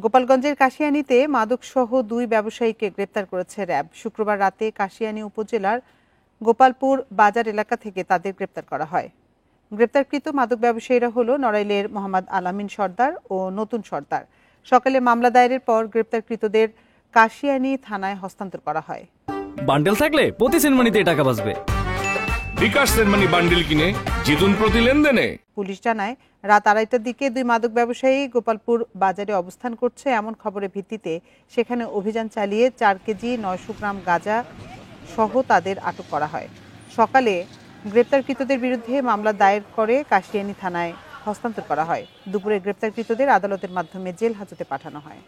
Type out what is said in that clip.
গোপালগঞ্জের কাশিয়ানীতে মাদকসহ 2 ব্যবসায়ীকে গ্রেপ্তার করেছে র্যাব। শুক্রবার রাতে কাশিয়ানী উপজেলার গোপালপুর বাজার এলাকা থেকে তাদের গ্রেপ্তার করা হয়। গ্রেপ্তারকৃত মাদক ব্যবসায়ীরা হল নড়াইলের মোহাম্মদ আলামিন সর্দার ও নতুন সর্দার। সকালে মামলা দায়েরের পর গ্রেপ্তারকৃতদের কাশিয়ানী থানায় হস্তান্তর করা হয়। বান্ডেল থাকলে প্রতি সেনমানিতে টাকা বাঁচবে। বিকাশ সেনমানি বান্ডেল কিনে জিতুন প্রতি লেনদেনে। পুলিশ জানায়, রাত 2:30টার দিকে 2 মাদক ব্যবসায়ী গোপালপুর বাজারে অবস্থান করছে এমন খবরের ভিত্তিতে সেখানে অভিযান চালিয়ে 4 কেজি 900 গ্রাম গাঁজা সহ তাদের আটক করা হয়। সকালে গ্রেপ্তারকৃতদের বিরুদ্ধে মামলা দায়ের করে কাশিয়ানী থানায় হস্তান্তর করা হয়। দুপুরে গ্রেপ্তারকৃতদের আদালতের মাধ্যমে জেল হাজতে পাঠানো হয়।